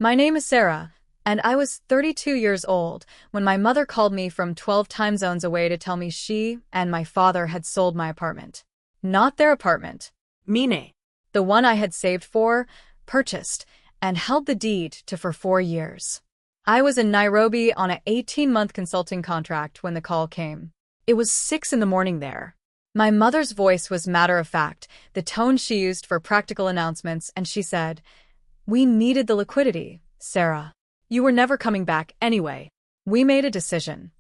My name is Sera, and I was 32 years old when my mother called me from 12 time zones away to tell me she and my father had sold my apartment. Not their apartment. Mine. The one I had saved for, purchased, and held the deed to for 4 years. I was in Nairobi on an 18-month consulting contract when the call came. It was 6 in the morning there. My mother's voice was matter-of-fact, the tone she used for practical announcements, and she said, "We needed the liquidity, Sera. You were never coming back anyway. We made a decision."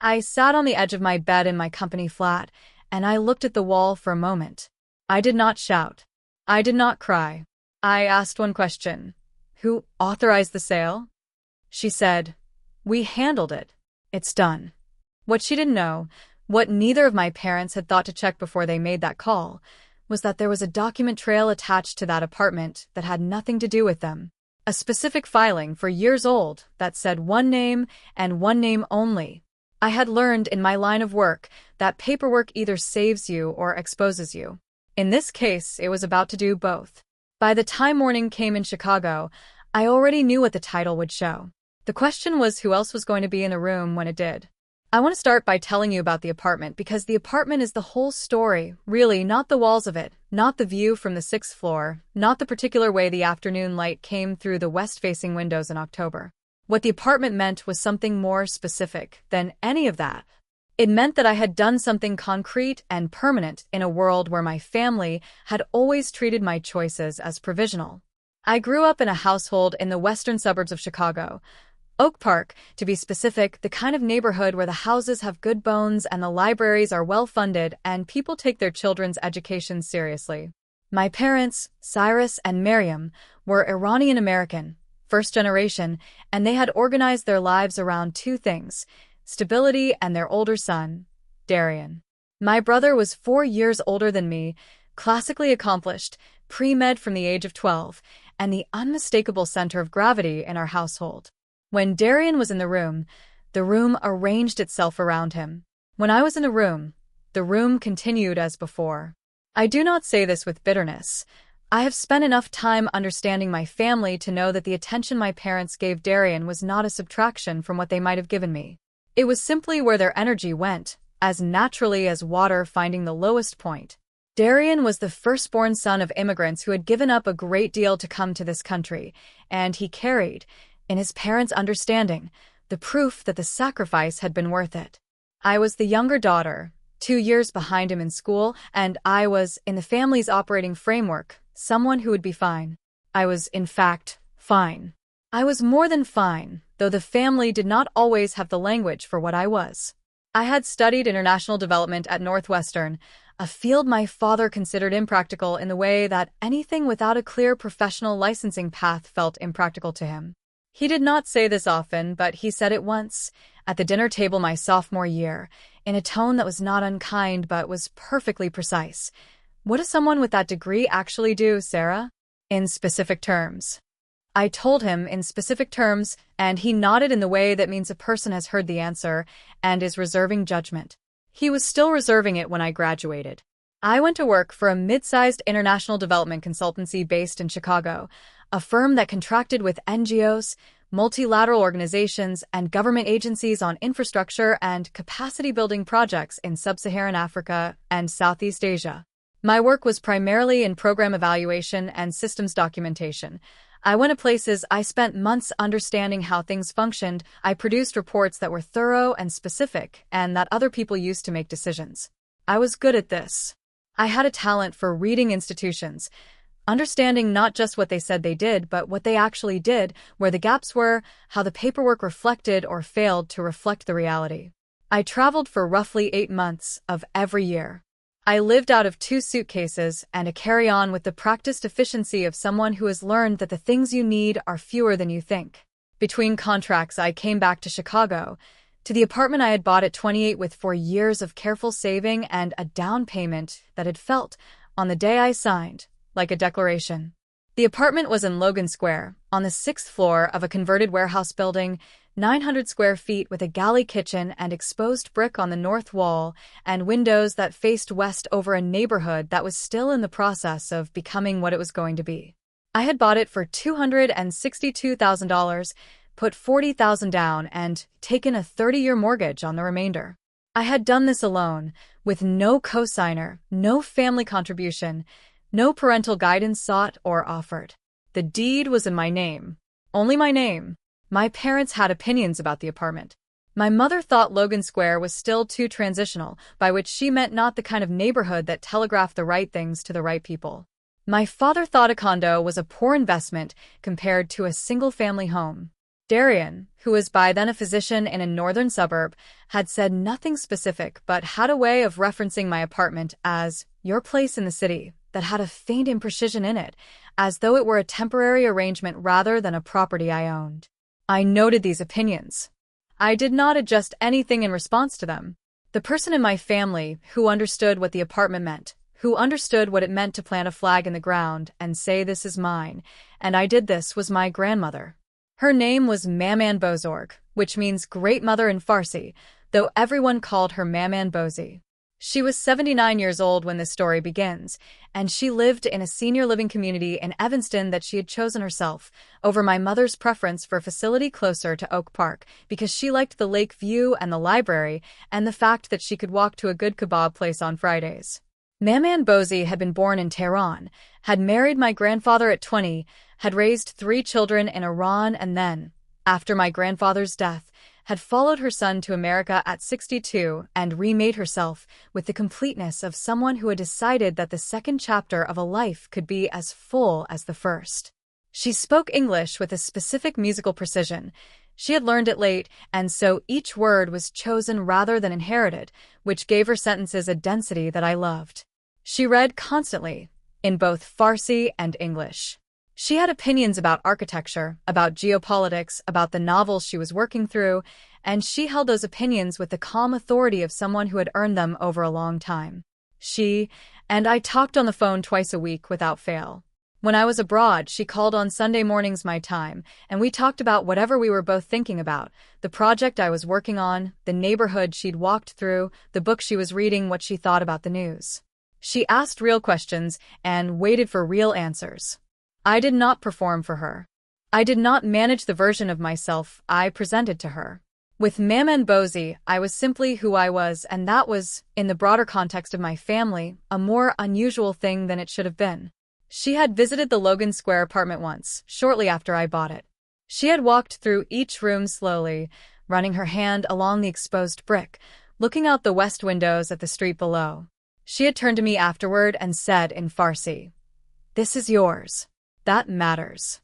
I sat on the edge of my bed in my company flat, and I looked at the wall for a moment. I did not shout. I did not cry. I asked one question. Who authorized the sale? She said, "We handled it. It's done." What she didn't know, what neither of my parents had thought to check before they made that call, was that there was a document trail attached to that apartment that had nothing to do with them. A specific filing for years old that said one name and one name only. I had learned in my line of work that paperwork either saves you or exposes you. In this case, it was about to do both. By the time morning came in Chicago, I already knew what the title would show. The question was who else was going to be in the room when it did. I want to start by telling you about the apartment because the apartment is the whole story, really, not the walls of it, not the view from the 6th floor, not the particular way the afternoon light came through the west-facing windows in October. What the apartment meant was something more specific than any of that. It meant that I had done something concrete and permanent in a world where my family had always treated my choices as provisional. I grew up in a household in the western suburbs of Chicago, Oak Park, to be specific, the kind of neighborhood where the houses have good bones and the libraries are well-funded and people take their children's education seriously. My parents, Cyrus and Miriam, were Iranian-American, first generation, and they had organized their lives around two things: stability and their older son, Darian. My brother was 4 years older than me, classically accomplished, pre-med from the age of 12, and the unmistakable center of gravity in our household. When Darian was in the room arranged itself around him. When I was in the room continued as before. I do not say this with bitterness. I have spent enough time understanding my family to know that the attention my parents gave Darian was not a subtraction from what they might have given me. It was simply where their energy went, as naturally as water finding the lowest point. Darian was the firstborn son of immigrants who had given up a great deal to come to this country, and he carried, in his parents' understanding, the proof that the sacrifice had been worth it. I was the younger daughter, 2 years behind him in school, and I was, in the family's operating framework, someone who would be fine. I was, in fact, fine. I was more than fine, though the family did not always have the language for what I was. I had studied international development at Northwestern, a field my father considered impractical in the way that anything without a clear professional licensing path felt impractical to him. He did not say this often, but he said it once, at the dinner table my sophomore year, in a tone that was not unkind but was perfectly precise. "What does someone with that degree actually do, Sera?" In specific terms. I told him in specific terms, and he nodded in the way that means a person has heard the answer and is reserving judgment. He was still reserving it when I graduated. I went to work for a mid-sized international development consultancy based in Chicago, a firm that contracted with NGOs, multilateral organizations, and government agencies on infrastructure and capacity-building projects in sub-Saharan Africa and Southeast Asia. My work was primarily in program evaluation and systems documentation. I went to places, I spent months understanding how things functioned, I produced reports that were thorough and specific, and that other people used to make decisions. I was good at this. I had a talent for reading institutions, understanding not just what they said they did, but what they actually did, where the gaps were, how the paperwork reflected or failed to reflect the reality. I traveled for roughly 8 months of every year. I lived out of 2 suitcases and a carry-on with the practiced efficiency of someone who has learned that the things you need are fewer than you think. Between contracts, I came back to Chicago, to the apartment I had bought at 28 with 4 years of careful saving and a down payment that had felt, on the day I signed, like a declaration. The apartment was in Logan Square, on the 6th floor of a converted warehouse building, 900 square feet with a galley kitchen and exposed brick on the north wall, and windows that faced west over a neighborhood that was still in the process of becoming what it was going to be. I had bought it for $262,000, put $40,000 down, and taken a 30-year mortgage on the remainder. I had done this alone, with no cosigner, no family contribution, no parental guidance sought or offered. The deed was in my name. Only my name. My parents had opinions about the apartment. My mother thought Logan Square was still too transitional, by which she meant not the kind of neighborhood that telegraphed the right things to the right people. My father thought a condo was a poor investment compared to a single-family home. Darian, who was by then a physician in a northern suburb, had said nothing specific but had a way of referencing my apartment as your place in the city that had a faint imprecision in it, as though it were a temporary arrangement rather than a property I owned. I noted these opinions. I did not adjust anything in response to them. The person in my family who understood what the apartment meant, who understood what it meant to plant a flag in the ground and say this is mine, and I did this, was my grandmother. Her name was Maman Bozorg, which means great mother in Farsi, though everyone called her Maman Bozi. She was 79 years old when this story begins, and she lived in a senior living community in Evanston that she had chosen herself, over my mother's preference for a facility closer to Oak Park, because she liked the lake view and the library, and the fact that she could walk to a good kebab place on Fridays. Maman Bozi had been born in Tehran, had married my grandfather at 20, had raised 3 children in Iran, and then, after my grandfather's death, had followed her son to America at 62 and remade herself with the completeness of someone who had decided that the second chapter of a life could be as full as the first. She spoke English with a specific musical precision. She had learned it late, and so each word was chosen rather than inherited, which gave her sentences a density that I loved. She read constantly, in both Farsi and English. She had opinions about architecture, about geopolitics, about the novels she was working through, and she held those opinions with the calm authority of someone who had earned them over a long time. She and I talked on the phone twice a week without fail. When I was abroad, she called on Sunday mornings my time, and we talked about whatever we were both thinking about, the project I was working on, the neighborhood she'd walked through, the book she was reading, what she thought about the news. She asked real questions and waited for real answers. I did not perform for her. I did not manage the version of myself I presented to her. With Maman Bozi, I was simply who I was, and that was, in the broader context of my family, a more unusual thing than it should have been. She had visited the Logan Square apartment once, shortly after I bought it. She had walked through each room slowly, running her hand along the exposed brick, looking out the west windows at the street below. She had turned to me afterward and said in Farsi, "This is yours. That matters."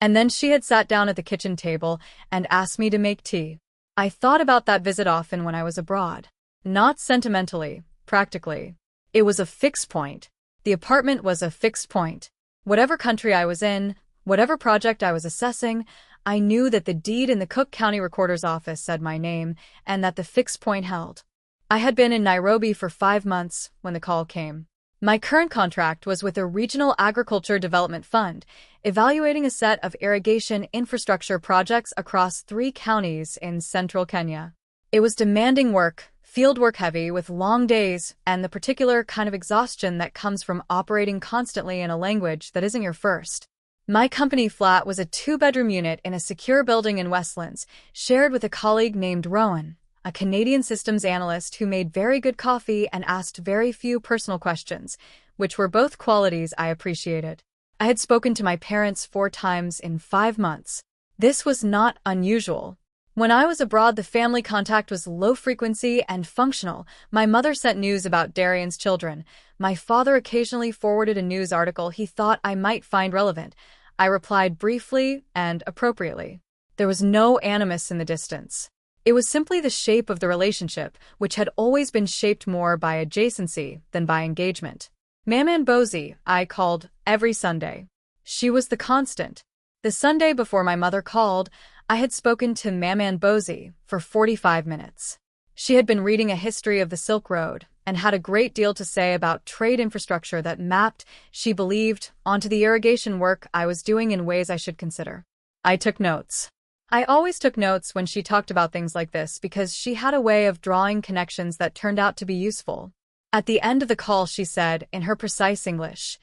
And then she had sat down at the kitchen table and asked me to make tea. I thought about that visit often when I was abroad. Not sentimentally, practically. It was a fixed point. The apartment was a fixed point. Whatever country I was in, whatever project I was assessing, I knew that the deed in the Cook County Recorder's office said my name and that the fixed point held. I had been in Nairobi for 5 months when the call came. My current contract was with a regional agriculture development fund, evaluating a set of irrigation infrastructure projects across 3 counties in central Kenya. It was demanding work, fieldwork heavy with long days, and the particular kind of exhaustion that comes from operating constantly in a language that isn't your first. My company flat was a 2-bedroom unit in a secure building in Westlands, shared with a colleague named Rowan, a Canadian systems analyst who made very good coffee and asked very few personal questions, which were both qualities I appreciated. I had spoken to my parents 4 times in 5 months. This was not unusual. When I was abroad, the family contact was low frequency and functional. My mother sent news about Darian's children. My father occasionally forwarded a news article he thought I might find relevant. I replied briefly and appropriately. There was no animus in the distance. It was simply the shape of the relationship, which had always been shaped more by adjacency than by engagement. Maman Bozi, I called every Sunday. She was the constant. The Sunday before my mother called, I had spoken to Maman Bozi for 45 minutes. She had been reading a history of the Silk Road and had a great deal to say about trade infrastructure that mapped, she believed, onto the irrigation work I was doing in ways I should consider. I took notes. I always took notes when she talked about things like this because she had a way of drawing connections that turned out to be useful. At the end of the call, she said, in her precise English,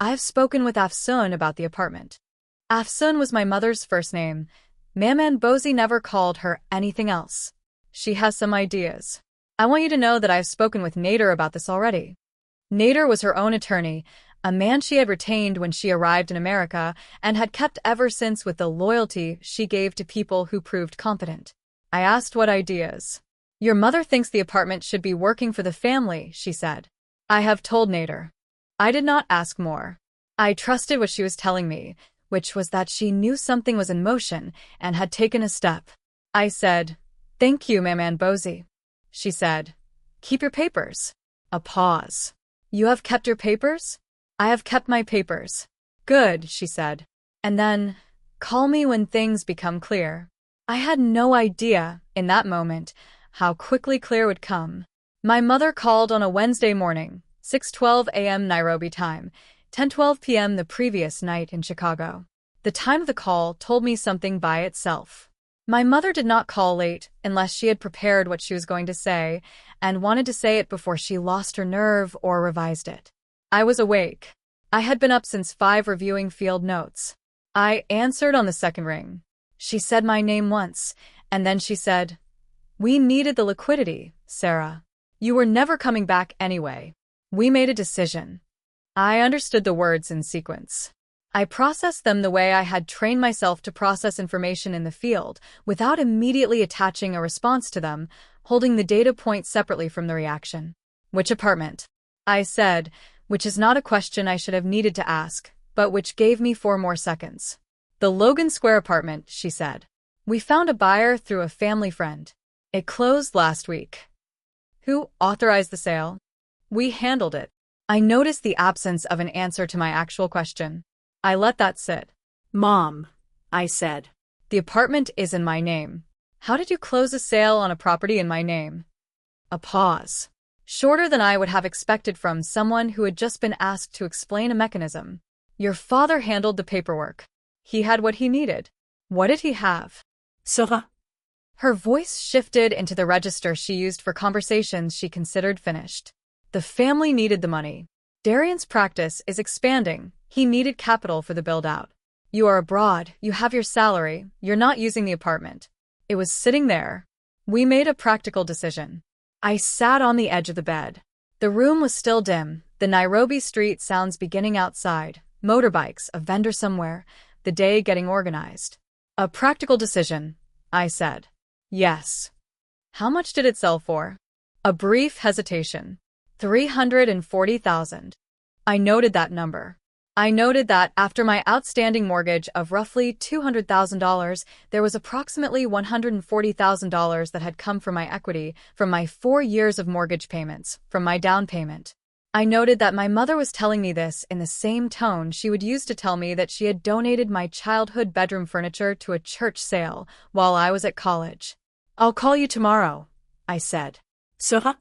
I've spoken with Afsun about the apartment. Afsun was my mother's first name. Maman Bozy never called her anything else. She has some ideas. I want you to know that I've spoken with Nader about this already. Nader was her own attorney, a man she had retained when she arrived in America and had kept ever since with the loyalty she gave to people who proved competent. I asked what ideas. Your mother thinks the apartment should be working for the family, she said. I have told Nader. I did not ask more. I trusted what she was telling me, which was that she knew something was in motion and had taken a step. I said, "Thank you, Maman Bozy." She said, "Keep your papers." A pause. "You have kept your papers?" "I have kept my papers." "Good," she said. And then, "Call me when things become clear." I had no idea, in that moment, how quickly clear would come. My mother called on a Wednesday morning, 6:12 a.m. Nairobi time, 10:12 p.m. the previous night in Chicago. The time of the call told me something by itself. My mother did not call late unless she had prepared what she was going to say and wanted to say it before she lost her nerve or revised it. I was awake. I had been up since 5 reviewing field notes. I answered on the second ring. She said my name once, and then she said, "We needed the liquidity, Sera. You were never coming back anyway. We made a decision." I understood the words in sequence. I processed them the way I had trained myself to process information in the field, without immediately attaching a response to them, holding the data point separately from the reaction. "Which apartment?" I said, which is not a question I should have needed to ask, but which gave me 4 more seconds. "The Logan Square apartment," she said. "We found a buyer through a family friend. It closed last week." "Who authorized the sale?" "We handled it." I noticed the absence of an answer to my actual question. I let that sit. "Mom," I said. "The apartment is in my name. How did you close a sale on a property in my name?" A pause. Shorter than I would have expected from someone who had just been asked to explain a mechanism. "Your father handled the paperwork. He had what he needed." "What did he have?" "Sera." Her voice shifted into the register she used for conversations she considered finished. "The family needed the money. Darian's practice is expanding. He needed capital for the build-out. You are abroad, you have your salary, you're not using the apartment. It was sitting there. We made a practical decision." I sat on the edge of the bed. The room was still dim, the Nairobi street sounds beginning outside, motorbikes, a vendor somewhere, the day getting organized. "A practical decision," I said. "Yes." "How much did it sell for?" A brief hesitation. 340,000. I noted that number. I noted that after my outstanding mortgage of roughly $200,000, there was approximately $140,000 that had come from my equity, from my 4 years of mortgage payments, from my down payment. I noted that my mother was telling me this in the same tone she would use to tell me that she had donated my childhood bedroom furniture to a church sale while I was at college. "I'll call you tomorrow," I said. "Sera?"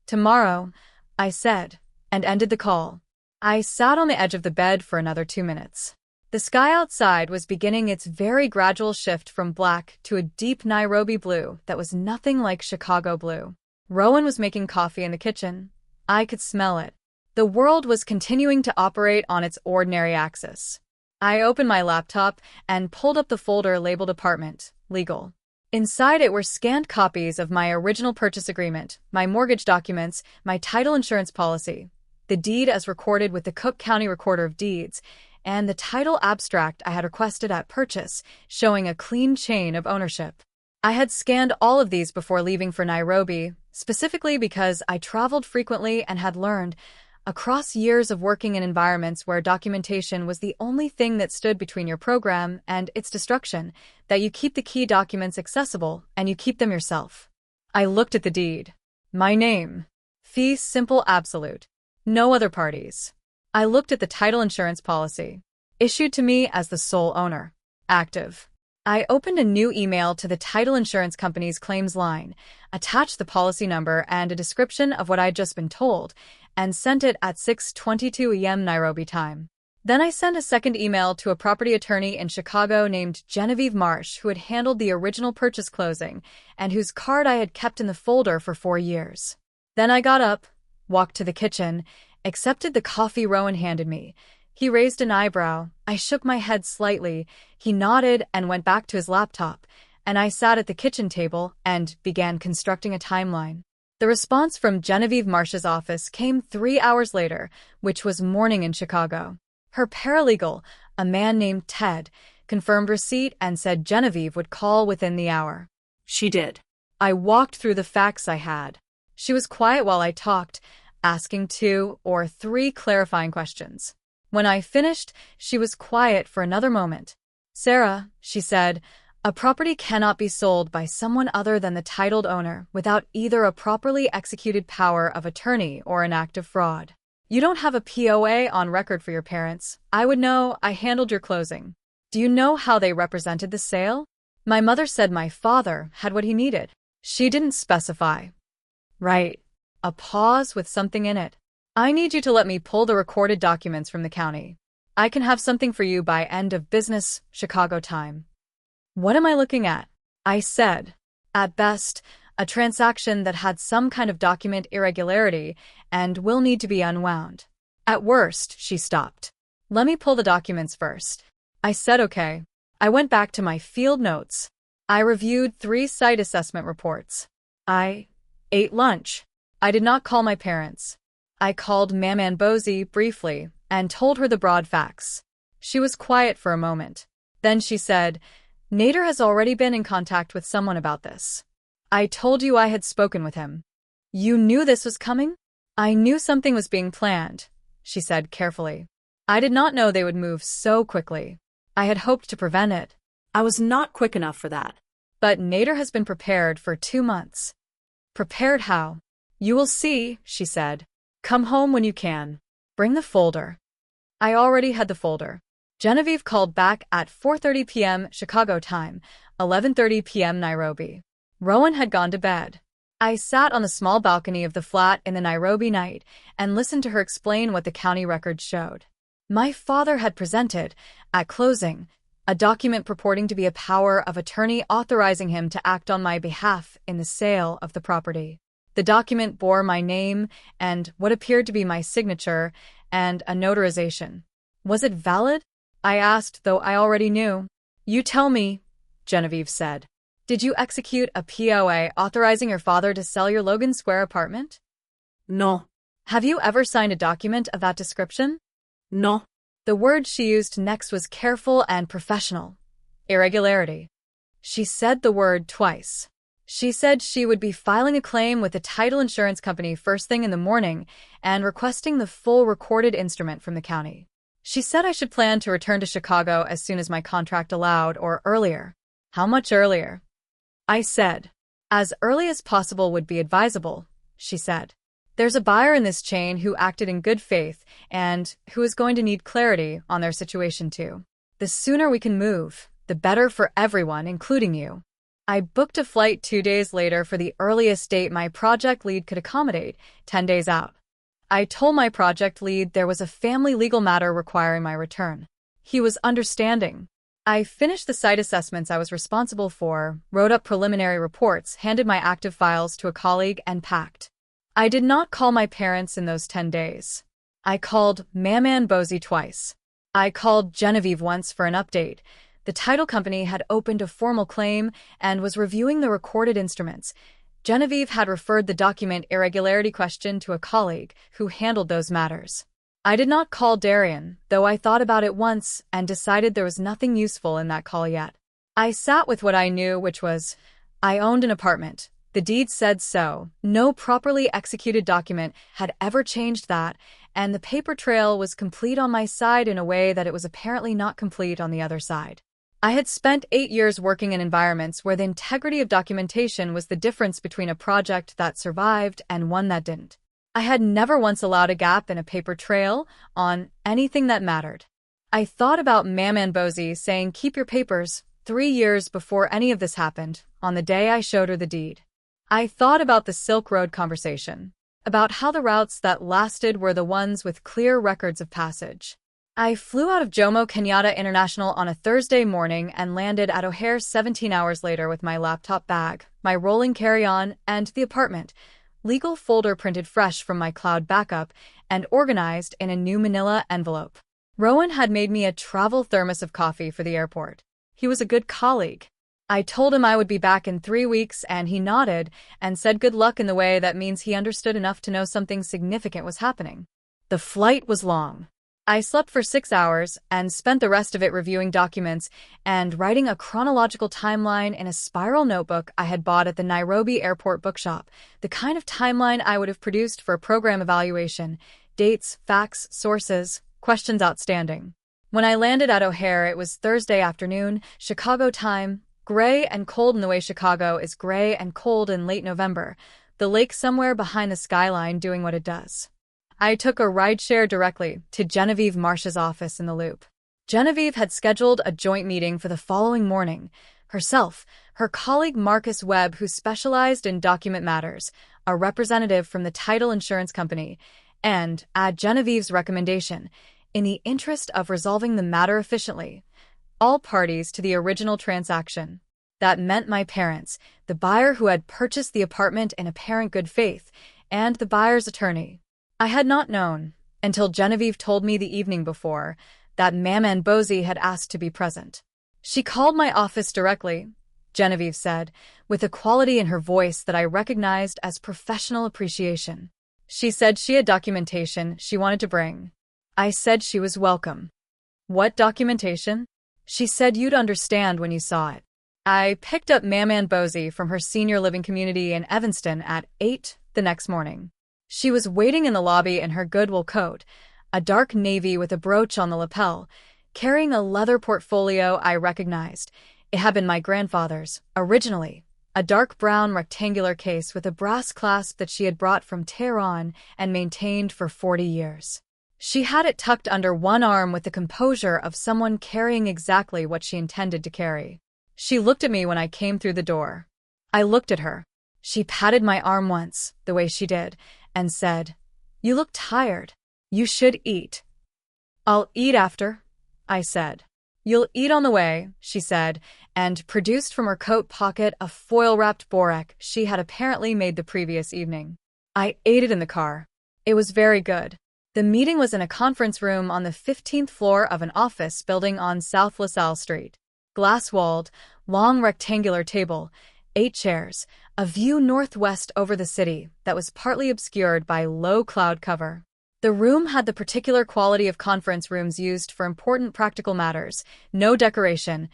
"Tomorrow," I said, and ended the call. I sat on the edge of the bed for another 2 minutes. The sky outside was beginning its very gradual shift from black to a deep Nairobi blue that was nothing like Chicago blue. Rowan was making coffee in the kitchen. I could smell it. The world was continuing to operate on its ordinary axis. I opened my laptop and pulled up the folder labeled Apartment, Legal. Inside it were scanned copies of my original purchase agreement, my mortgage documents, my title insurance policy, the deed as recorded with the Cook County Recorder of Deeds, and the title abstract I had requested at purchase, showing a clean chain of ownership. I had scanned all of these before leaving for Nairobi, specifically because I traveled frequently and had learned, across years of working in environments where documentation was the only thing that stood between your program and its destruction, that you keep the key documents accessible and you keep them yourself. I looked at the deed. My name. Fee simple absolute. No other parties. I looked at the title insurance policy. Issued to me as the sole owner. Active. I opened a new email to the title insurance company's claims line, attached the policy number and a description of what I'd just been told, and sent it at 6:22 a.m. Nairobi time. Then I sent a second email to a property attorney in Chicago named Genevieve Marsh, who had handled the original purchase closing and whose card I had kept in the folder for 4 years. Then I got up, walked to the kitchen, accepted the coffee Rowan handed me, He raised an eyebrow. I shook my head slightly. He nodded and went back to his laptop, and I sat at the kitchen table and began constructing a timeline. The response from Genevieve Marsh's office came 3 hours later, which was morning in Chicago. Her paralegal, a man named Ted, confirmed receipt and said Genevieve would call within the hour. She did. I walked through the facts I had. She was quiet while I talked, asking 2 or 3 clarifying questions. When I finished, she was quiet for another moment. Sera, she said, a property cannot be sold by someone other than the titled owner without either a properly executed power of attorney or an act of fraud. You don't have a POA on record for your parents. I would know. I handled your closing. Do you know how they represented the sale? My mother said my father had what he needed. She didn't specify. Right. A pause with something in it. I need you to let me pull the recorded documents from the county. I can have something for you by end of business, Chicago time. What am I looking at? I said. At best, a transaction that had some kind of document irregularity and will need to be unwound. At worst, she stopped. Let me pull the documents first. I said okay. I went back to my field notes. I reviewed 3 site assessment reports. I ate lunch. I did not call my parents. I called Maman Bosie briefly and told her the broad facts. She was quiet for a moment. Then she said, Nader has already been in contact with someone about this. I told you I had spoken with him. You knew this was coming? I knew something was being planned, she said carefully. I did not know they would move so quickly. I had hoped to prevent it. I was not quick enough for that. But Nader has been prepared for 2 months. Prepared how? You will see, she said. Come home when you can. Bring the folder. I already had the folder. Genevieve called back at 4:30 p.m. Chicago time, 11:30 p.m. Nairobi. Rowan had gone to bed. I sat on the small balcony of the flat in the Nairobi night and listened to her explain what the county records showed. My father had presented, at closing, a document purporting to be a power of attorney authorizing him to act on my behalf in the sale of the property. The document bore my name and what appeared to be my signature and a notarization. Was it valid? I asked, though I already knew. You tell me, Genevieve said. Did you execute a POA authorizing your father to sell your Logan Square apartment? No. Have you ever signed a document of that description? No. The word she used next was careful and professional. Irregularity. She said the word twice. She said she would be filing a claim with the title insurance company first thing in the morning and requesting the full recorded instrument from the county. She said I should plan to return to Chicago as soon as my contract allowed or earlier. How much earlier? I said. As early as possible would be advisable, she said. There's a buyer in this chain who acted in good faith and who is going to need clarity on their situation too. The sooner we can move, the better for everyone, including you. I booked a flight 2 days later for the earliest date my project lead could accommodate, 10 days out. I told my project lead there was a family legal matter requiring my return. He was understanding. I finished the site assessments I was responsible for, wrote up preliminary reports, handed my active files to a colleague, and packed. I did not call my parents in those 10 days. I called Maman Bosie twice. I called Genevieve once for an update. The title company had opened a formal claim and was reviewing the recorded instruments. Genevieve had referred the document irregularity question to a colleague who handled those matters. I did not call Darian, though I thought about it once and decided there was nothing useful in that call yet. I sat with what I knew, which was, I owned an apartment. The deed said so. No properly executed document had ever changed that, and the paper trail was complete on my side in a way that it was apparently not complete on the other side. I had spent 8 years working in environments where the integrity of documentation was the difference between a project that survived and one that didn't. I had never once allowed a gap in a paper trail on anything that mattered. I thought about Maman Bosie saying keep your papers 3 years before any of this happened, on the day I showed her the deed. I thought about the Silk Road conversation, about how the routes that lasted were the ones with clear records of passage. I flew out of Jomo Kenyatta International on a Thursday morning and landed at O'Hare 17 hours later with my laptop bag, my rolling carry-on, and the apartment, legal folder printed fresh from my cloud backup and organized in a new manila envelope. Rowan had made me a travel thermos of coffee for the airport. He was a good colleague. I told him I would be back in 3 weeks, and he nodded and said good luck in the way that means he understood enough to know something significant was happening. The flight was long. I slept for 6 hours and spent the rest of it reviewing documents and writing a chronological timeline in a spiral notebook I had bought at the Nairobi airport bookshop, the kind of timeline I would have produced for a program evaluation: dates, facts, sources, questions outstanding. When I landed at O'Hare, it was Thursday afternoon, Chicago time, gray and cold in the way Chicago is gray and cold in late November, the lake somewhere behind the skyline doing what it does. I took a rideshare directly to Genevieve Marsh's office in the Loop. Genevieve had scheduled a joint meeting for the following morning. Herself, her colleague Marcus Webb, who specialized in document matters, a representative from the title insurance company, and, at Genevieve's recommendation, in the interest of resolving the matter efficiently, all parties to the original transaction. That meant my parents, the buyer who had purchased the apartment in apparent good faith, and the buyer's attorney. I had not known, until Genevieve told me the evening before, that Maman Bosie had asked to be present. She called my office directly, Genevieve said, with a quality in her voice that I recognized as professional appreciation. She said she had documentation she wanted to bring. I said she was welcome. What documentation? She said you'd understand when you saw it. I picked up Maman Bosie from her senior living community in Evanston at 8 the next morning. She was waiting in the lobby in her Goodwill coat, a dark navy with a brooch on the lapel, carrying a leather portfolio I recognized. It had been my grandfather's, originally, a dark brown rectangular case with a brass clasp that she had brought from Tehran and maintained for 40 years. She had it tucked under one arm with the composure of someone carrying exactly what she intended to carry. She looked at me when I came through the door. I looked at her. She patted my arm once, the way she did, and said, "You look tired. You should eat." "I'll eat after," I said. "You'll eat on the way," she said, and produced from her coat pocket a foil-wrapped borek she had apparently made the previous evening. I ate it in the car. It was very good. The meeting was in a conference room on the 15th floor of an office building on South LaSalle Street. Glass-walled, long rectangular table, 8 chairs, a view northwest over the city that was partly obscured by low cloud cover. The room had the particular quality of conference rooms used for important practical matters: no decoration,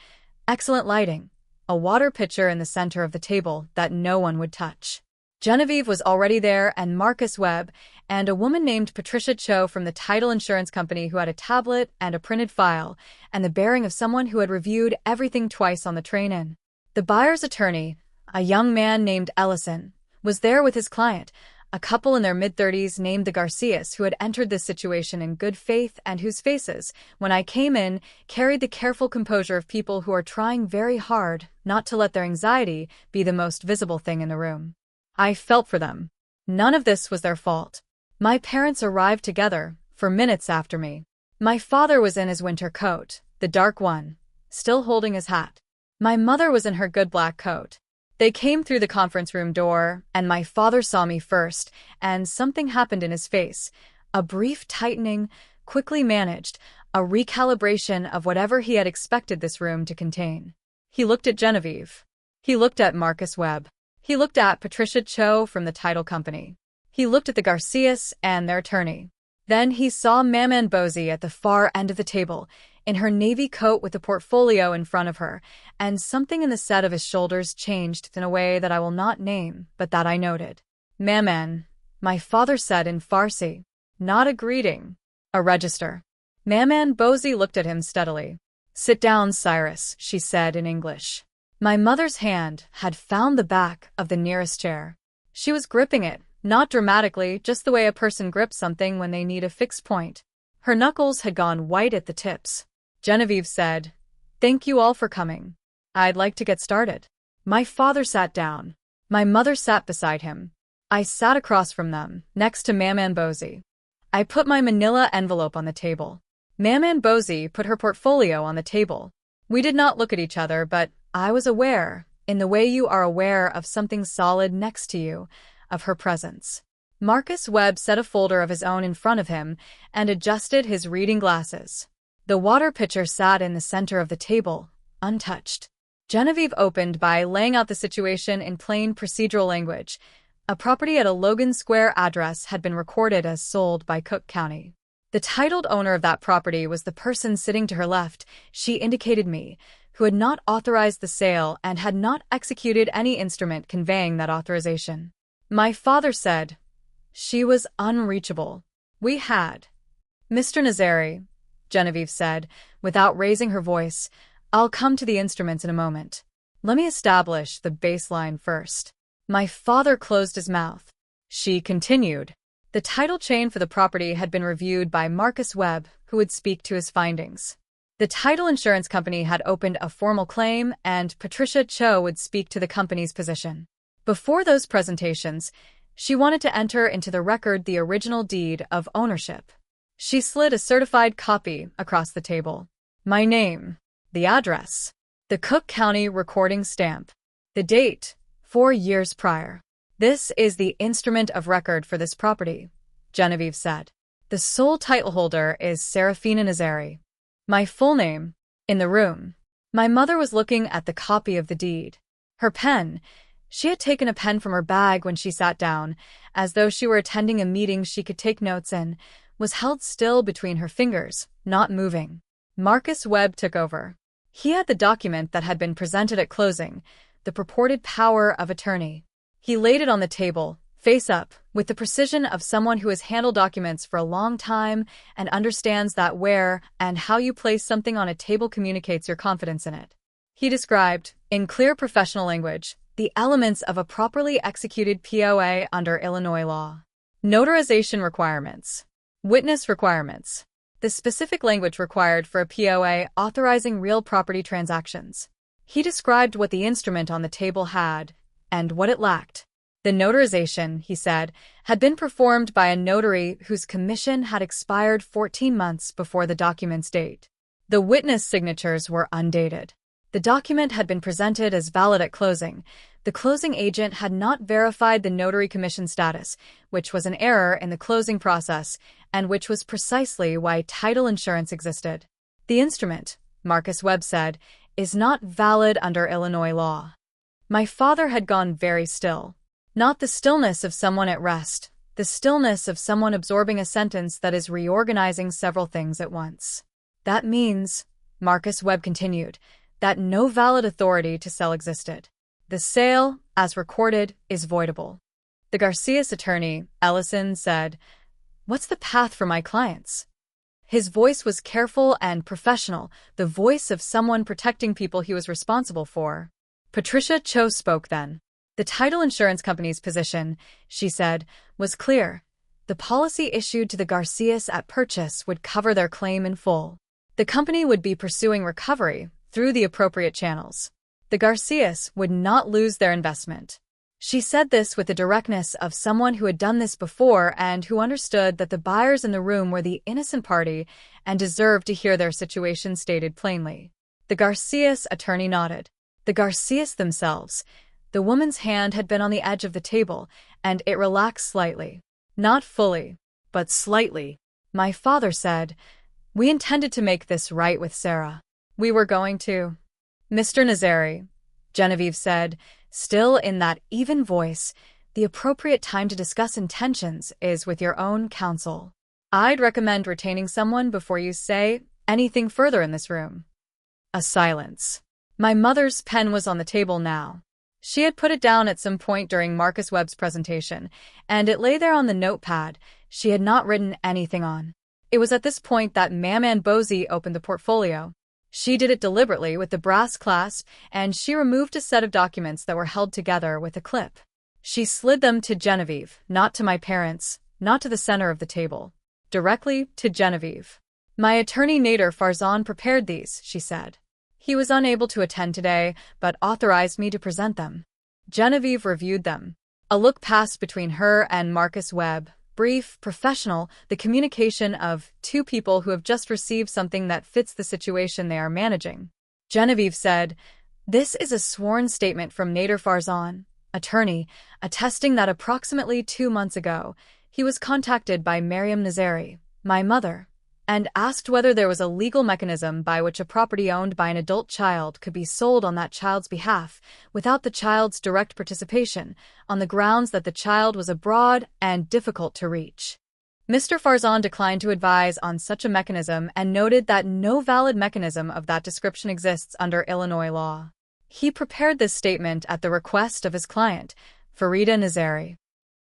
excellent lighting, a water pitcher in the center of the table that no one would touch. Genevieve was already there, and Marcus Webb, and a woman named Patricia Cho from the title insurance company who had a tablet and a printed file, and the bearing of someone who had reviewed everything twice on the train in. The buyer's attorney, a young man named Ellison, was there with his client, a couple in their mid-30s named the Garcias who had entered this situation in good faith and whose faces, when I came in, carried the careful composure of people who are trying very hard not to let their anxiety be the most visible thing in the room. I felt for them. None of this was their fault. My parents arrived together, for minutes after me. My father was in his winter coat, the dark one, still holding his hat. My mother was in her good black coat. They came through the conference room door, and my father saw me first, and something happened in his face. A brief tightening, quickly managed, a recalibration of whatever he had expected this room to contain. He looked at Genevieve. He looked at Marcus Webb. He looked at Patricia Cho from the title company. He looked at the Garcias and their attorney. Then he saw Maman Bosie at the far end of the table, in her navy coat with the portfolio in front of her, and something in the set of his shoulders changed in a way that I will not name, but that I noted. "Maman," my father said in Farsi. Not a greeting. A register. Maman Bosie looked at him steadily. "Sit down, Cyrus," she said in English. My mother's hand had found the back of the nearest chair. She was gripping it, not dramatically, just the way a person grips something when they need a fixed point. Her knuckles had gone white at the tips. Genevieve said, "Thank you all for coming. I'd like to get started." My father sat down. My mother sat beside him. I sat across from them, next to Maman Bosie. I put my manila envelope on the table. Maman Bosie put her portfolio on the table. We did not look at each other, but I was aware, in the way you are aware of something solid next to you, of her presence. Marcus Webb set a folder of his own in front of him and adjusted his reading glasses. The water pitcher sat in the center of the table, untouched. Genevieve opened by laying out the situation in plain procedural language. A property at a Logan Square address had been recorded as sold by Cook County. The titled owner of that property was the person sitting to her left, she indicated me, who had not authorized the sale and had not executed any instrument conveying that authorization. My father said, she was unreachable. We had. Mr. Nazari, Genevieve said, without raising her voice, I'll come to the instruments in a moment. Let me establish the baseline first. My father closed his mouth. She continued. The title chain for the property had been reviewed by Marcus Webb, who would speak to his findings. The title insurance company had opened a formal claim, and Patricia Cho would speak to the company's position. Before those presentations, she wanted to enter into the record the original deed of ownership. She slid a certified copy across the table. My name, the address, the Cook County recording stamp, the date, 4 years prior. This is the instrument of record for this property, Genevieve said. The sole title holder is Serafina Nazari. My full name, in the room. My mother was looking at the copy of the deed. Her pen, she had taken a pen from her bag when she sat down, as though she were attending a meeting she could take notes in, was held still between her fingers, not moving. Marcus Webb took over. He had the document that had been presented at closing, the purported power of attorney. He laid it on the table, face up, with the precision of someone who has handled documents for a long time and understands that where and how you place something on a table communicates your confidence in it. He described, in clear professional language, the elements of a properly executed POA under Illinois law. Notarization requirements. Witness requirements. The specific language required for a POA authorizing real property transactions. He described what the instrument on the table had, and what it lacked. The notarization, he said, had been performed by a notary whose commission had expired 14 months before the document's date. The witness signatures were undated. The document had been presented as valid at closing. The closing agent had not verified the notary commission status, which was an error in the closing process, and which was precisely why title insurance existed. The instrument, Marcus Webb said, is not valid under Illinois law. My father had gone very still. Not the stillness of someone at rest, the stillness of someone absorbing a sentence that is reorganizing several things at once. That means, Marcus Webb continued, that no valid authority to sell existed. The sale, as recorded, is voidable. The Garcias attorney, Ellison, said, "What's the path for my clients?" His voice was careful and professional, the voice of someone protecting people he was responsible for. Patricia Cho spoke then. The title insurance company's position, she said, was clear. The policy issued to the Garcias at purchase would cover their claim in full. The company would be pursuing recovery through the appropriate channels. The Garcias would not lose their investment. She said this with the directness of someone who had done this before and who understood that the buyers in the room were the innocent party and deserved to hear their situation stated plainly. The Garcias attorney nodded. The Garcias themselves. The woman's hand had been on the edge of the table, and it relaxed slightly. Not fully, but slightly. My father said, "We intended to make this right with Sera. We were going to." "Mr. Nazari," Genevieve said, still in that even voice, "the appropriate time to discuss intentions is with your own counsel. I'd recommend retaining someone before you say anything further in this room." A silence. My mother's pen was on the table now. She had put it down at some point during Marcus Webb's presentation, and it lay there on the notepad she had not written anything on. It was at this point that Maman Bosie opened the portfolio. She did it deliberately with the brass clasp, and she removed a set of documents that were held together with a clip. She slid them to Genevieve, not to my parents, not to the center of the table. Directly to Genevieve. "My attorney Nader Farzan prepared these," she said. "He was unable to attend today, but authorized me to present them." Genevieve reviewed them. A look passed between her and Marcus Webb. Brief, professional, the communication of two people who have just received something that fits the situation they are managing. Genevieve said, "This is a sworn statement from Nader Farzan, attorney, attesting that approximately 2 months ago, he was contacted by Mariam Nazari, my mother, and asked whether there was a legal mechanism by which a property owned by an adult child could be sold on that child's behalf without the child's direct participation, on the grounds that the child was abroad and difficult to reach. Mr. Farzan declined to advise on such a mechanism and noted that no valid mechanism of that description exists under Illinois law. He prepared this statement at the request of his client, Farida Nazari.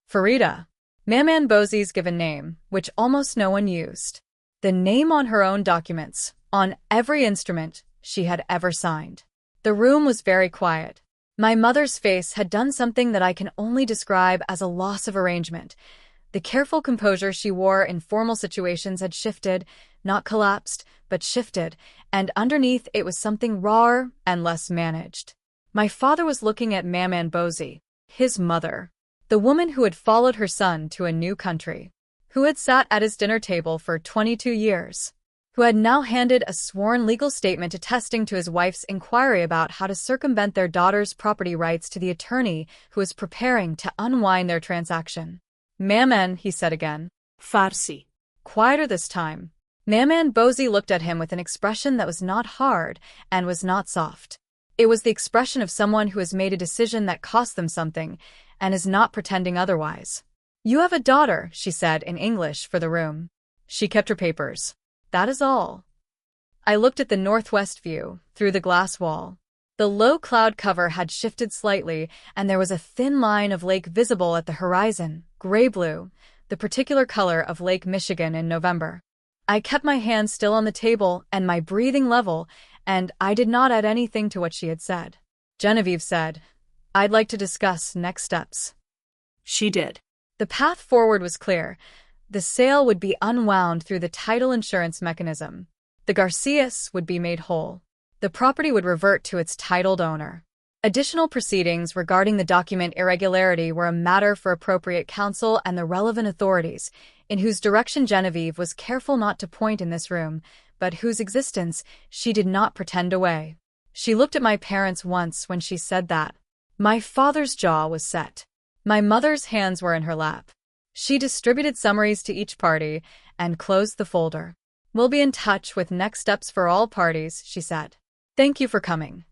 Farida, Maman Bozi's given name, which almost no one used. The name on her own documents, on every instrument she had ever signed. The room was very quiet. My mother's face had done something that I can only describe as a loss of arrangement. The careful composure she wore in formal situations had shifted, not collapsed, but shifted, and underneath it was something rawer and less managed. My father was looking at Maman Bozi, his mother, the woman who had followed her son to a new country, who had sat at his dinner table for 22 years, who had now handed a sworn legal statement attesting to his wife's inquiry about how to circumvent their daughter's property rights to the attorney who was preparing to unwind their transaction. Maman, he said again. Farsi. Quieter this time. Maman Bozi looked at him with an expression that was not hard and was not soft. It was the expression of someone who has made a decision that cost them something and is not pretending otherwise. You have a daughter, she said in English for the room. She kept her papers. That is all. I looked at the northwest view, through the glass wall. The low cloud cover had shifted slightly, and there was a thin line of lake visible at the horizon, gray-blue, the particular color of Lake Michigan in November. I kept my hand still on the table and my breathing level, and I did not add anything to what she had said. Genevieve said, I'd like to discuss next steps. She did. The path forward was clear. The sale would be unwound through the title insurance mechanism. The Garcias would be made whole. The property would revert to its titled owner. Additional proceedings regarding the document irregularity were a matter for appropriate counsel and the relevant authorities, in whose direction Genevieve was careful not to point in this room, but whose existence she did not pretend away. She looked at my parents once when she said that. My father's jaw was set. My mother's hands were in her lap. She distributed summaries to each party and closed the folder. We'll be in touch with next steps for all parties, she said. Thank you for coming.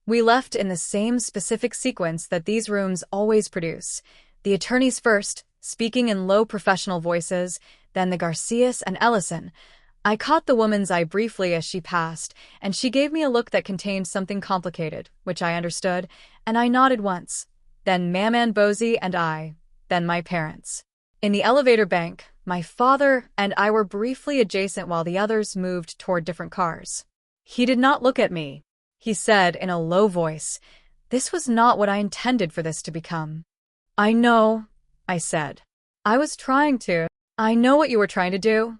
We left in the same specific sequence that these rooms always produce. The attorneys first, speaking in low professional voices, then the Garcias and Ellison. I caught the woman's eye briefly as she passed, and she gave me a look that contained something complicated, which I understood, and I nodded once. Then Maman Bozi and I, then my parents. In the elevator bank, my father and I were briefly adjacent while the others moved toward different cars. He did not look at me. He said in a low voice, This was not what I intended for this to become. I know, I said. I was trying to. I know what you were trying to do,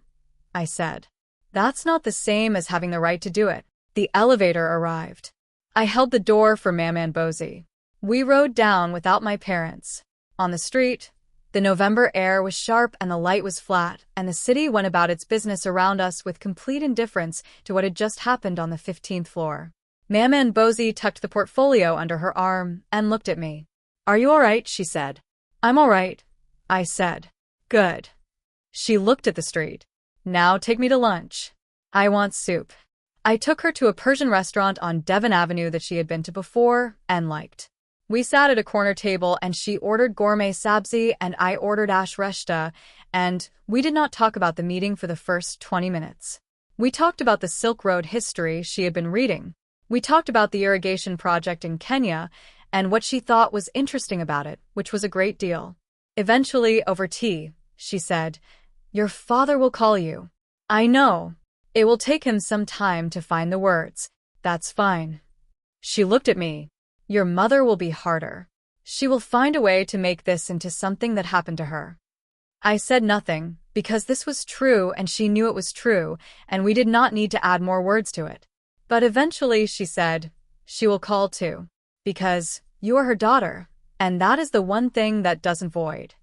I said. That's not the same as having the right to do it. The elevator arrived. I held the door for Maman Bozi. We rode down without my parents. On the street, the November air was sharp and the light was flat, and the city went about its business around us with complete indifference to what had just happened on the 15th floor. Maman Bozi tucked the portfolio under her arm and looked at me. Are you all right? She said. I'm all right, I said. Good. She looked at the street. Now take me to lunch. I want soup. I took her to a Persian restaurant on Devon Avenue that she had been to before and liked. We sat at a corner table and she ordered gourmet sabzi and I ordered ash reshta, and we did not talk about the meeting for the first 20 minutes. We talked about the Silk Road history she had been reading. We talked about the irrigation project in Kenya and what she thought was interesting about it, which was a great deal. Eventually, over tea, she said, Your father will call you. I know. It will take him some time to find the words. That's fine. She looked at me. Your mother will be harder. She will find a way to make this into something that happened to her. I said nothing, because this was true and she knew it was true, and we did not need to add more words to it. But eventually she said, She will call too. Because you are her daughter, and that is the one thing that doesn't void.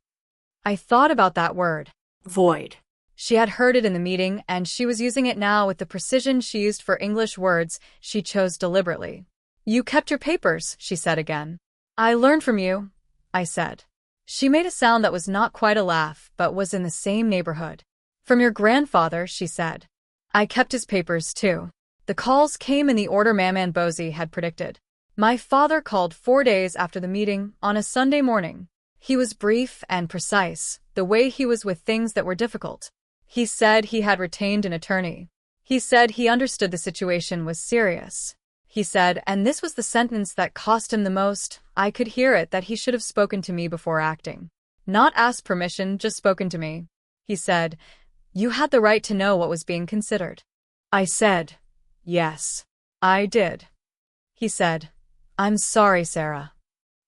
I thought about that word. Void. She had heard it in the meeting, and she was using it now with the precision she used for English words she chose deliberately. You kept your papers, she said again. I learned from you, I said. She made a sound that was not quite a laugh, but was in the same neighborhood. From your grandfather, she said. I kept his papers, too. The calls came in the order Maman Bosie had predicted. My father called 4 days after the meeting, on a Sunday morning. He was brief and precise, the way he was with things that were difficult. He said he had retained an attorney. He said he understood the situation was serious. He said, and this was the sentence that cost him the most, I could hear it, that he should have spoken to me before acting. Not asked permission, just spoken to me. He said, you had the right to know what was being considered. I said, yes, I did. He said, I'm sorry, Sera.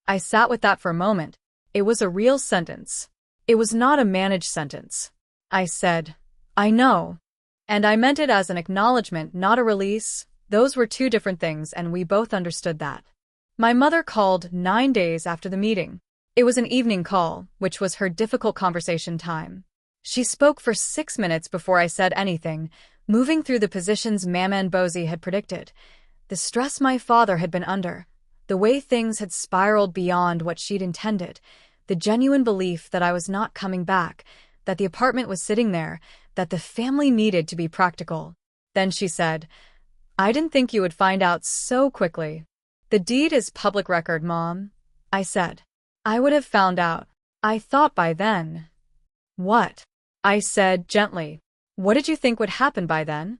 I sat with that for a moment. It was a real sentence. It was not a managed sentence. I said, I know. And I meant it as an acknowledgement, not a release. Those were two different things, and we both understood that. My mother called 9 days after the meeting. It was an evening call, which was her difficult conversation time. She spoke for 6 minutes before I said anything, moving through the positions Maman Bosie had predicted. The stress my father had been under, the way things had spiraled beyond what she'd intended, the genuine belief that I was not coming back, that the apartment was sitting there, that the family needed to be practical. Then she said, I didn't think you would find out so quickly. The deed is public record, Mom, I said. I would have found out. I thought by then. What? I said gently. What did you think would happen by then?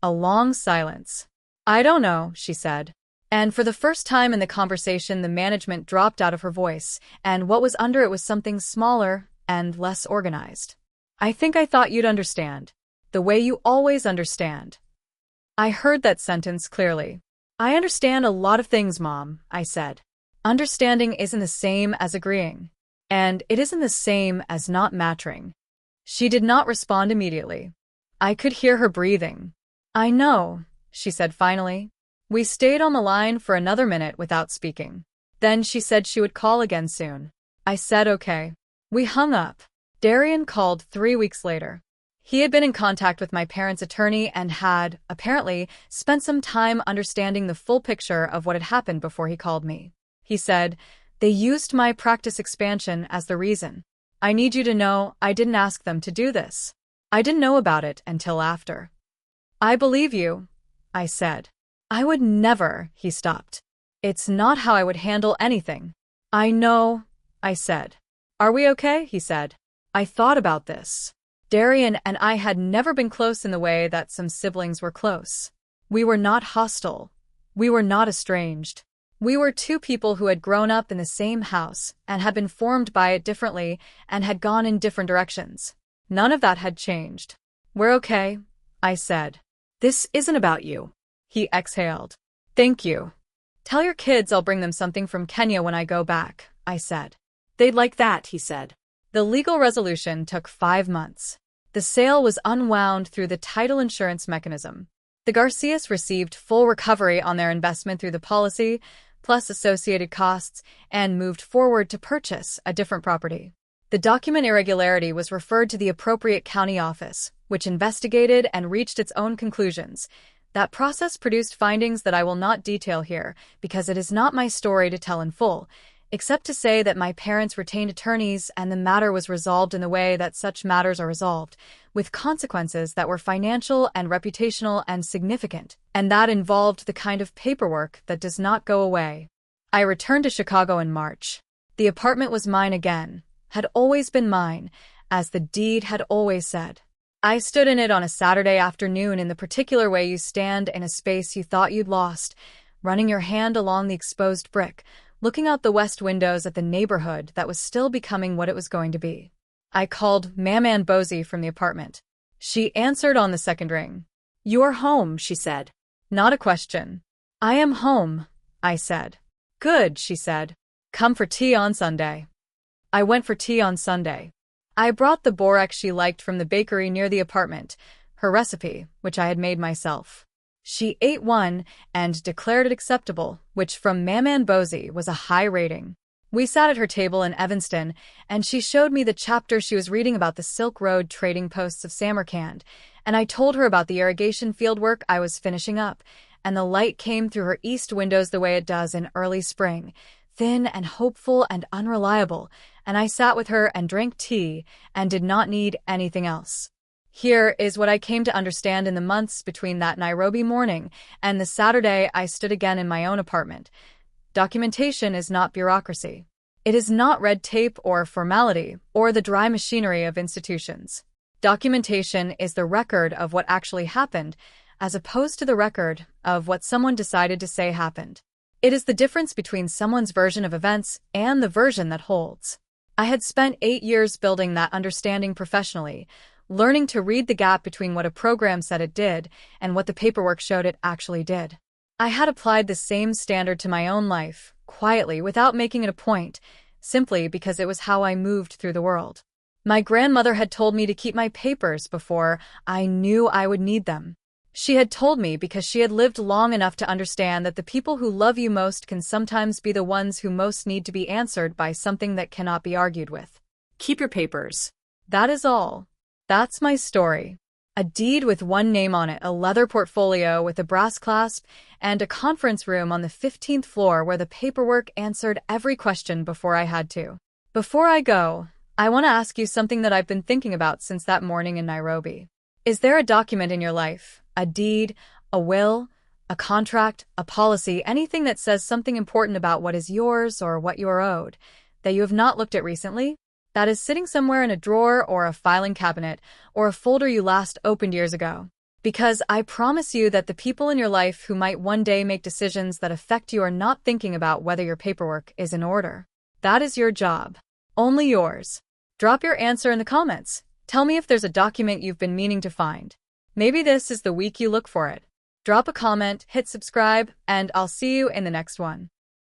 A long silence. I don't know, she said. And for the first time in the conversation, the management dropped out of her voice, and what was under it was something smaller and less organized. I think I thought you'd understand. The way you always understand. I heard that sentence clearly. I understand a lot of things, Mom, I said. Understanding isn't the same as agreeing. And it isn't the same as not matching. She did not respond immediately. I could hear her breathing. I know, she said finally. We stayed on the line for another minute without speaking. Then she said she would call again soon. I said okay. We hung up. Darian called 3 weeks later. He had been in contact with my parents' attorney and had, apparently, spent some time understanding the full picture of what had happened before he called me. He said, they used my practice expansion as the reason. I need you to know I didn't ask them to do this. I didn't know about it until after. I believe you, I said. I would never, he stopped. It's not how I would handle anything. I know, I said. Are we okay? He said. I thought about this. Darian and I had never been close in the way that some siblings were close. We were not hostile. We were not estranged. We were two people who had grown up in the same house and had been formed by it differently and had gone in different directions. None of that had changed. We're okay, I said. This isn't about you. He exhaled. Thank you. Tell your kids I'll bring them something from Kenya when I go back, I said. They'd like that, he said. The legal resolution took 5 months. The sale was unwound through the title insurance mechanism. The Garcias received full recovery on their investment through the policy, plus associated costs, and moved forward to purchase a different property. The document irregularity was referred to the appropriate county office, which investigated and reached its own conclusions. That process produced findings that I will not detail here, because it is not my story to tell in full, except to say that my parents retained attorneys and the matter was resolved in the way that such matters are resolved, with consequences that were financial and reputational and significant, and that involved the kind of paperwork that does not go away. I returned to Chicago in March. The apartment was mine again, had always been mine, as the deed had always said. I stood in it on a Saturday afternoon in the particular way you stand in a space you thought you'd lost, running your hand along the exposed brick, looking out the west windows at the neighborhood that was still becoming what it was going to be. I called Maman Bosie from the apartment. She answered on the second ring. You're home, she said. Not a question. I am home, I said. Good, she said. Come for tea on Sunday. I went for tea on Sunday. I brought the borax she liked from the bakery near the apartment, her recipe, which I had made myself. She ate one and declared it acceptable, which from Maman Bosie was a high rating. We sat at her table in Evanston, and she showed me the chapter she was reading about the Silk Road trading posts of Samarkand, and I told her about the irrigation fieldwork I was finishing up, and the light came through her east windows the way it does in early spring, thin and hopeful and unreliable, and I sat with her and drank tea and did not need anything else. Here is what I came to understand in the months between that Nairobi morning and the Saturday I stood again in my own apartment. Documentation is not bureaucracy. It is not red tape or formality or the dry machinery of institutions. Documentation is the record of what actually happened, as opposed to the record of what someone decided to say happened. It is the difference between someone's version of events and the version that holds. I had spent 8 years building that understanding professionally, learning to read the gap between what a program said it did and what the paperwork showed it actually did. I had applied the same standard to my own life, quietly, without making it a point, simply because it was how I moved through the world. My grandmother had told me to keep my papers before I knew I would need them. She had told me because she had lived long enough to understand that the people who love you most can sometimes be the ones who most need to be answered by something that cannot be argued with. Keep your papers. That is all. That's my story. A deed with one name on it, a leather portfolio with a brass clasp, and a conference room on the 15th floor where the paperwork answered every question before I had to. Before I go, I want to ask you something that I've been thinking about since that morning in Nairobi. Is there a document in your life, a deed, a will, a contract, a policy, anything that says something important about what is yours or what you are owed, that you have not looked at recently? That is sitting somewhere in a drawer or a filing cabinet or a folder you last opened years ago. Because I promise you that the people in your life who might one day make decisions that affect you are not thinking about whether your paperwork is in order. That is your job. Only yours. Drop your answer in the comments. Tell me if there's a document you've been meaning to find. Maybe this is the week you look for it. Drop a comment, hit subscribe, and I'll see you in the next one.